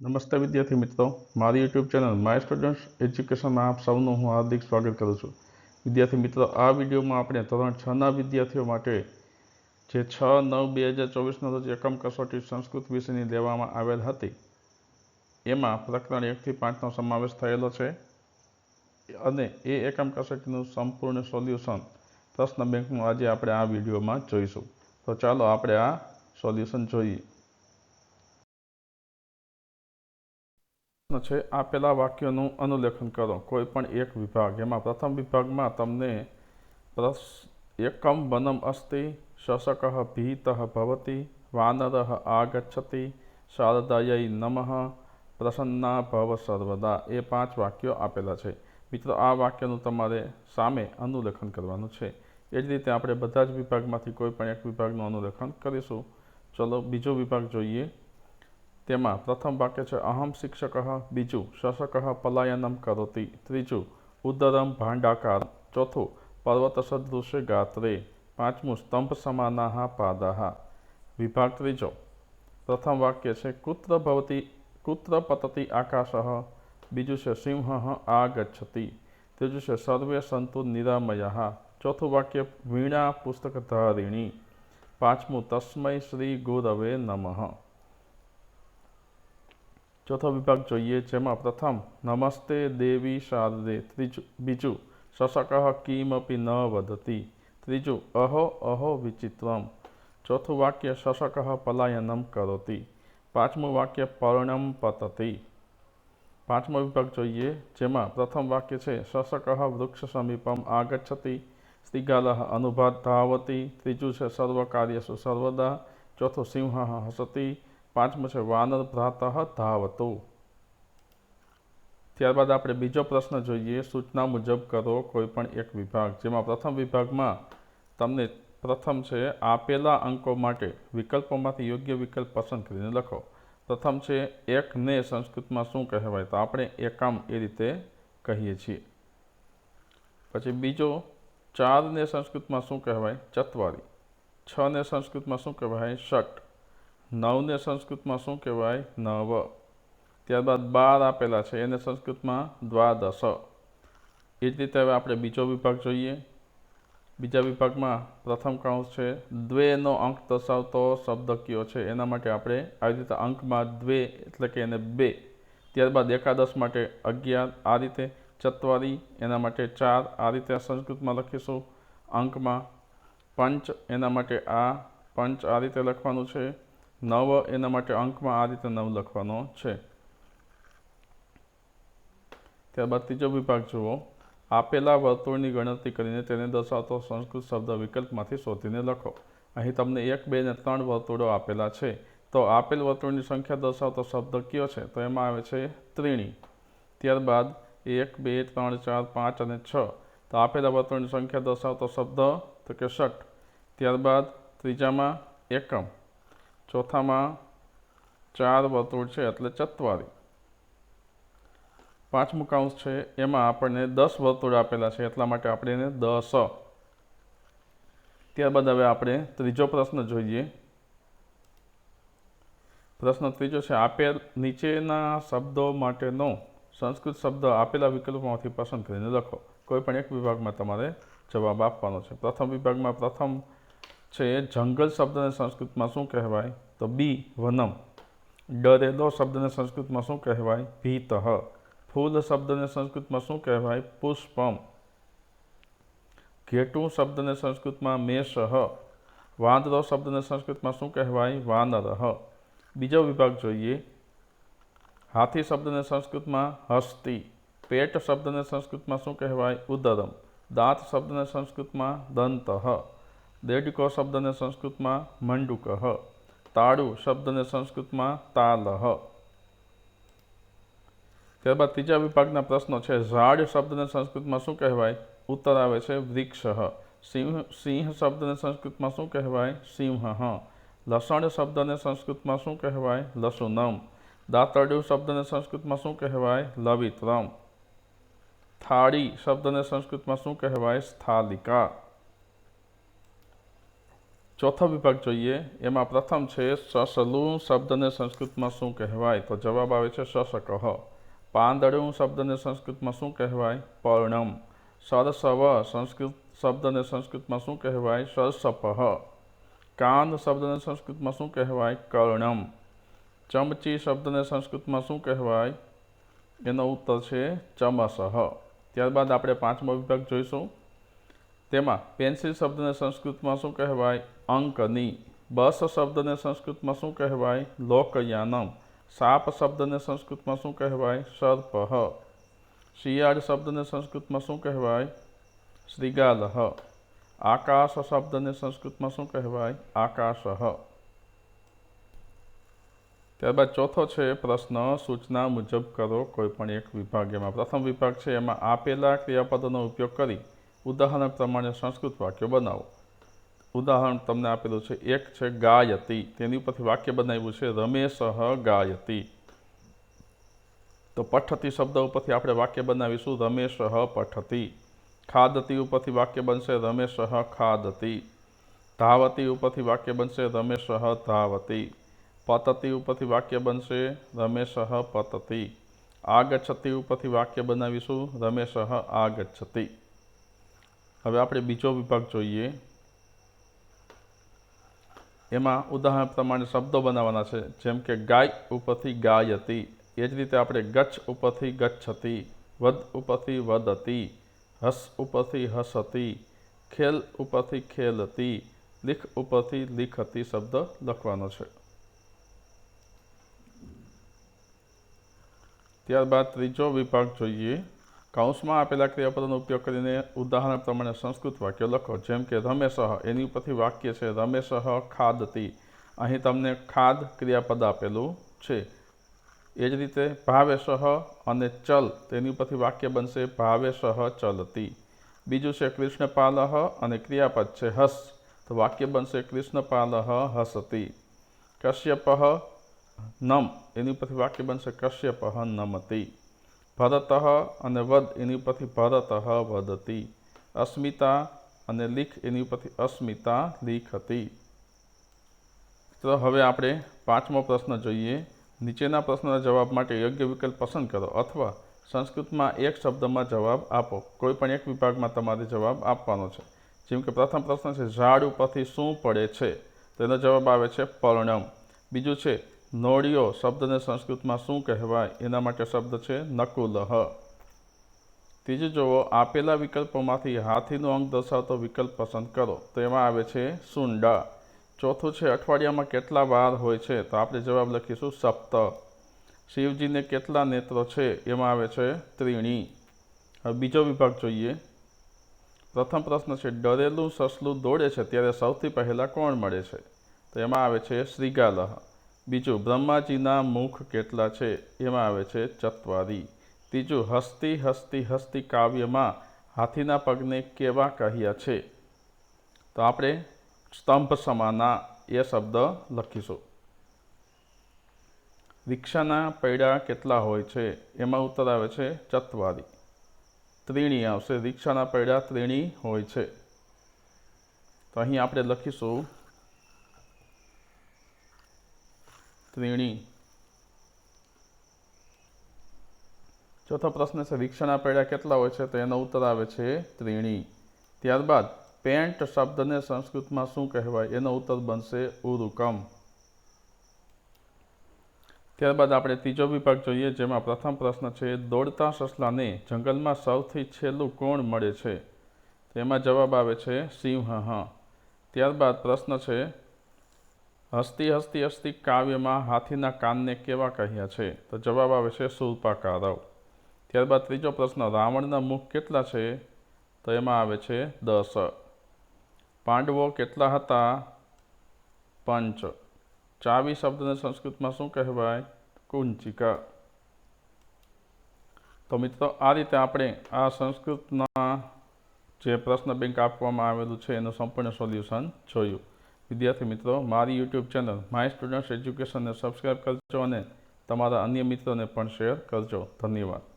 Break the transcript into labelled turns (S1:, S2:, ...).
S1: નમસ્તે વિદ્યાર્થી મિત્રો, મારી યુટ્યુબ ચેનલ માય સ્ટુડન્ટ્સ એજ્યુકેશનમાં આપ સૌનું હું હાર્દિક સ્વાગત કરું છું. વિદ્યાર્થી મિત્રો, આ વિડીયોમાં આપણે ધોરણ 6ના વિદ્યાર્થીઓ માટે જે 6/9/2024 રોજ એકમ કસોટી સંસ્કૃત વિષયની લેવામાં આવેલ હતી એમાં પ્રકરણ 1થી 5નો સમાવેશ થયેલો છે અને એ એકમ કસોટીનું સંપૂર્ણ સોલ્યુશન પ્રશ્ન બેંકનું આજે આપણે આ વિડીયોમાં જોઈશું. તો ચાલો આપણે આ સોલ્યુશન જોઈએ. છે આપેલા વાક્યોનું અનુલેખન કરો. કોઈ પણ એક વિભાગ. એમાં પ્રથમ વિભાગમાં તમને એકમ વનમ અસ્તિ, શશકઃ ભીતઃ ભવતિ, વાનરઃ આગચ્છતિ, શારદાयै નમઃ, પ્રસન્ના ભવ સર્વદા. એ 5 વાક્યો આપેલા છે. મિત્રો, આ વાક્યનું તમારે સામે અનુલેખન કરવાનું છે. એ જ રીતે આપણે બધા જ વિભાગમાંથી કોઈ પણ એક વિભાગનું અનુલેખન કરીશું. ચલો બીજો વિભાગ જોઈએ. તેમાં પ્રથમ વાક્ય છે અહમ શિક્ષક, બીજું શશકઃ પલાયનમ કરોતિ, ત્રીજું ઉદરમ ભાંડાકાર, ચોથું પર્વત સદૃશે ગાત્રે, પાંચમું સ્તંભ સમાનાઃ પાદાઃ. વિભાગ ત્રીજો. પ્રથમ વાક્ય છે કુત્ર પતતિ આકાશઃ, બીજું છે સિંહ આગચ્છતિ, ત્રીજું છે સર્વે સંતુ નિરામયાઃ, ચોથું વાક્ય વીણા પુસ્તકધારિણી, પાંચમું તસ્મૈ શ્રી ગુરવે નમઃ. ચોથો વિભાગ જોઈએ, જેમાં પ્રથમ નમસ્તે દેવી શારદે, બીજું શશકઃ કિમપી ન વદતિ, ત્રીજું અહો અહો વિચિત્રમ, ચોથું વાક્ય શશકઃ પલાયનમ કરોતિ, પાંચમું વાક્ય પર્ણમ પતતિ. પાંચમો વિભાગ જોઈએ, જેમાં પ્રથમ વાક્ય છે શશકઃ વૃક્ષ સમીપમ આગચ્છતિ, સ્ત્રીગાલઃ અનુભાત ધાવતિ, ત્રીજું છે સર્વકાર્યસુ સર્વદા, ચોથું સિંહ હસતિ, પાંચમું છે વાનર ભ્રાતઃ ધાવતો. ત્યારબાદ આપણે બીજો પ્રશ્ન જોઈએ. સૂચના મુજબ કરો કોઈ પણ એક વિભાગ. જેમાં પ્રથમ વિભાગમાં તમને પ્રથમ છે આપેલા અંકો માટે વિકલ્પોમાંથી યોગ્ય વિકલ્પ પસંદ કરીને લખો. પ્રથમ છે એકને સંસ્કૃતમાં શું કહેવાય? તો આપણે એકમ એ રીતે કહીએ છીએ. પછી બીજો 4ને સંસ્કૃતમાં શું કહેવાય? ચત્વારી. 6ને સંસ્કૃતમાં શું કહેવાય? ષટ. 9ને સંસ્કૃતમાં શું કહેવાય? નવ. ત્યારબાદ 12 આપેલા છે, એને સંસ્કૃતમાં દ્વાદશ. એ જ રીતે હવે આપણે બીજો વિભાગ જોઈએ. બીજા વિભાગમાં પ્રથમ કૌંસ છે દ્વેનો અંક દર્શાવતો શબ્દ કયો છે? એના માટે આપણે આવી રીતે અંકમાં દ્વે એટલે કે એને 2. ત્યારબાદ એકાદશ માટે 11. આ રીતે ચત્વારી એના માટે 4. આ રીતે સંસ્કૃતમાં લખીશું. અંકમાં પંચ એના માટે આ પંચ આ રીતે લખવાનું છે. 9 એના માટે અંકમાં આ રીતે 9 લખવાનો છે. ત્યારબાદ ત્રીજો વિભાગ જુઓ. આપેલા વર્તુળની ગણતરી કરીને તેને દર્શાવતો સંસ્કૃત શબ્દ વિકલ્પમાંથી શોધીને લખો. અહીં તમને 1, 2 અને 3 વર્તુળો આપેલા છે. તો આપેલ વર્તુળની સંખ્યા દર્શાવતો શબ્દ કયો છે? તો એમાં આવે છે ત્રીણી. ત્યારબાદ 1, 2, 3, 4, 5 અને 6. તો આપેલા વર્તુળની સંખ્યા દર્શાવતો શબ્દ તો કે ષટ. ત્યારબાદ ત્રીજામાં એકમ, ચોથામાં 4 વર્તુળ છે એટલે ચત્વારી. પાંચમું કૌંસ છે એમાં આપણને 10 વર્તુળ આપેલા છે એટલા માટે આપણે એને 10. ત્યારબાદ હવે આપણે ત્રીજો પ્રશ્ન જોઈએ. પ્રશ્ન ત્રીજો છે આપેલ નીચેના શબ્દો માટેનો સંસ્કૃત શબ્દ આપેલા વિકલ્પોમાંથી પસંદ કરીને લખો. કોઈ પણ એક વિભાગમાં તમારે જવાબ આપવાનો છે. પ્રથમ વિભાગમાં પ્રથમ છે જંગલ શબ્દને સંસ્કૃતમાં શું કહેવાય? તો બી વનમ. ડરેલો શબ્દને સંસ્કૃતમાં શું કહેવાય? ભીતઃ. ફૂલ શબ્દને સંસ્કૃતમાં શું કહેવાય? પુષ્પમ. ઘેટું શબ્દને સંસ્કૃતમાં મેષઃ. વાંદરો શબ્દને સંસ્કૃતમાં શું કહેવાય? વાનરઃ. બીજો વિભાગ જોઈએ. હાથી શબ્દને સંસ્કૃતમાં હસ્તી. પેટ શબ્દને સંસ્કૃતમાં શું કહેવાય? ઉદરમ. દાંત શબ્દને સંસ્કૃતમાં દંતઃ. દેડકો શબ્દને સંસ્કૃતમાં મંડુકઃ. તાળું શબ્દને સંસ્કૃતમાં તાલઃ. ત્યારબાદ ત્રીજા વિભાગના પ્રશ્નો છે. ઝાડ શબ્દને સંસ્કૃતમાં શું કહેવાય? ઉત્તર આવે છે વૃક્ષઃ. સિંહ શબ્દને સંસ્કૃતમાં શું કહેવાય? સિંહઃ. લસણ શબ્દને સંસ્કૃતમાં શું કહેવાય? લસુનમ. દાંતરડું શબ્દને સંસ્કૃતમાં શું કહેવાય? લવિત્રમ. થાળી શબ્દને સંસ્કૃતમાં શું કહેવાય? સ્થાલિકા. ચોથો વિભાગ જોઈએ, એમાં પ્રથમ છે સસલું શબ્દને સંસ્કૃતમાં શું કહેવાય? તો જવાબ આવે છે સસકઃ. પાંદડું શબ્દને સંસ્કૃતમાં શું કહેવાય? પર્ણમ. સરસવ સંસ્કૃત શબ્દને સંસ્કૃતમાં શું કહેવાય? સરસપઃ. કાન શબ્દને સંસ્કૃતમાં શું કહેવાય? કર્ણમ. ચમચી શબ્દને સંસ્કૃતમાં શું કહેવાય? એનો ઉત્તર છે ચમસઃ. ત્યારબાદ આપણે પાંચમો વિભાગ જોઈશું. તેમાં પેન્સિલ શબ્દને સંસ્કૃતમાં શું કહેવાય? અંકની. બસ શબ્દને સંસ્કૃતમાં શું કહેવાય? લોકયાનમ. સાપ શબ્દને સંસ્કૃતમાં શું કહેવાય? સર્પઃ. શિયાળ શબ્દને સંસ્કૃતમાં શું કહેવાય? શ્રીગાલઃ. આકાશ શબ્દને સંસ્કૃતમાં શું કહેવાય? આકાશઃ. ત્યારબાદ ચોથો છે પ્રશ્ન સૂચના મુજબ કરો કોઈ પણ એક વિભાગ. એમાં પ્રથમ વિભાગ છે, એમાં આપેલા ક્રિયાપદોનો ઉપયોગ કરી ઉદાહરણ પ્રમાણે સંસ્કૃત વાક્યો બનાવો. ઉદાહરણ તમને આપેલું છે, એક છે ગાયતી, તેની ઉપરથી વાક્ય બનાવ્યું છે રમેશઃ ગાયતી. તો પઠતી શબ્દ ઉપરથી આપણે વાક્ય બનાવીશું રમેશઃ પઠતી. ખાદતી ઉપરથી વાક્ય બનશે રમેશઃ ખાદતી. ધાવતી ઉપરથી વાક્ય બનશે રમેશઃ ધાવતી. પતતી ઉપરથી વાક્ય બનશે રમેશઃ પતતી. આગચ્છતી ઉપરથી વાક્ય બનાવીશું રમેશઃ આગચ્છતી. હવે આપણે બીજો વિભાગ જોઈએ. એમાં ઉદાહરણ પ્રમાણે શબ્દો બનાવવાના છે, જેમ કે ગાય ઉપરથી ગાયતી. એ જ રીતે આપણે ગચ્છ ઉપરથી ગચ્છતી, વદ ઉપરથી વદતી, હસ ઉપરથી હસતી, ખેલ ઉપરથી ખેલતી, લીખ ઉપરથી લીખતી શબ્દ લખવાનો છે. ત્યારબાદ ત્રીજો વિભાગ જોઈએ. કૌંસમાં આપેલા ક્રિયાપદોનો ઉપયોગ કરીને ઉદાહરણ પ્રમાણે સંસ્કૃત વાક્ય લખો. જેમ કે રમેશઃ, એની ઉપરથી વાક્ય છે રમેશઃ ખાદતી. અહીં તમને ખાદ ક્રિયાપદ આપેલું છે. એ જ રીતે ભાવેશઃ અને ચલ, તેની ઉપરથી વાક્ય બનશે ભાવેશઃ ચલતી. બીજું છે કૃષ્ણપાલઃ અને ક્રિયાપદ છે હસ, તો વાક્ય બનશે કૃષ્ણપાલઃ હસતી. કશ્યપઃ નમ, એની ઉપરથી વાક્ય બનશે કશ્યપઃ નમતી. ભરતઃ અને વદ, એની ઉપરથી ભરતઃ વદતી. અસ્મિતા અને લીખ, એની ઉપરથી અસ્મિતા લીખતી. તો હવે આપણે પાંચમો પ્રશ્ન જોઈએ. નીચેના પ્રશ્નના જવાબ માટે યોગ્ય વિકલ્પ પસંદ કરો અથવા સંસ્કૃતમાં એક શબ્દમાં જવાબ આપો. કોઈ પણ એક વિભાગમાં તમારે જવાબ આપવાનો છે. જેમ કે પ્રથમ પ્રશ્ન છે ઝાડ ઉપરથી શું પડે છે? તેનો જવાબ આવે છે પર્ણમ. બીજું છે નોળિયો શબ્દને સંસ્કૃતમાં શું કહેવાય? એના માટે શબ્દ છે નકુલઃ. ત્રીજું જુઓ, આપેલા વિકલ્પોમાંથી હાથીનું અંગ દર્શાવતો વિકલ્પ પસંદ કરો. તો એમાં આવે છે સુંડા. ચોથું છે અઠવાડિયામાં કેટલા વાર હોય છે? તો આપણે જવાબ લખીશું સપ્ત. શિવજીને કેટલા નેત્રો છે? એમાં આવે છે ત્રીણી. હવે બીજો વિભાગ જોઈએ. પ્રથમ પ્રશ્ન છે ડરેલું સસલું દોડે છે ત્યારે સૌથી પહેલાં કોણ મળે છે? તો એમાં આવે છે શ્રીગાલઃ. બીજું બ્રહ્માજીના મુખ કેટલા છે? એમાં આવે છે ચત્વારી. ત્રીજું હસતી હસતી હસતી કાવ્યમાં હાથીના પગને કેવા કહ્યા છે? તો આપણે સ્તંભ સમાના એ શબ્દ લખીશું. રિક્ષાના પૈડા કેટલા હોય છે? એમાં ઉત્તર આવે છે ચત્વારી. ત્રીણી આવશે. રિક્ષાના પૈડા ત્રીણી હોય છે. તો અહીં આપણે લખીશું ત્રીણી. ચોથો પ્રશ્ન છે રિક્ષાના પૈડા કેટલા હોય છે? તો એનો ઉત્તર આવે છે ત્રીણી. ત્યારબાદ પેન્ટ શબ્દને સંસ્કૃતમાં શું કહેવાય? એનો ઉત્તર બનશે ઉરુકમ. ત્યારબાદ આપણે ત્રીજો વિભાગ જોઈએ, જેમાં પ્રથમ પ્રશ્ન છે દોડતા સસલાને જંગલમાં સૌથી છેલ્લું કોણ મળે છે? તેમાં જવાબ આવે છે સિંહ. ત્યારબાદ પ્રશ્ન છે હસતી હસતી હસતી કાવ્યમાં હાથીના કાનને કેવા કહ્યા છે? તો જવાબ આવે છે શૂર્પાકારવ. ત્યારબાદ ત્રીજો પ્રશ્ન રાવણના મુખ કેટલા છે? તો એમાં આવે છે 10. પાંડવો કેટલા હતા? 5. ચાવી શબ્દને સંસ્કૃતમાં શું કહેવાય? કુંચિકા. તો મિત્રો આ રીતે આપણે આ સંસ્કૃતના જે પ્રશ્ન બેંક આપવામાં આવેલું છે એનું સંપૂર્ણ સોલ્યુશન જોયું. વિદ્યાર્થી મિત્રો, મારી યુટ્યુબ ચેનલ માય સ્ટુડન્ટ્સ એજ્યુકેશનને સબસ્ક્રાઈબ કરજો અને તમારા અન્ય મિત્રોને પણ શેર કરજો. ધન્યવાદ.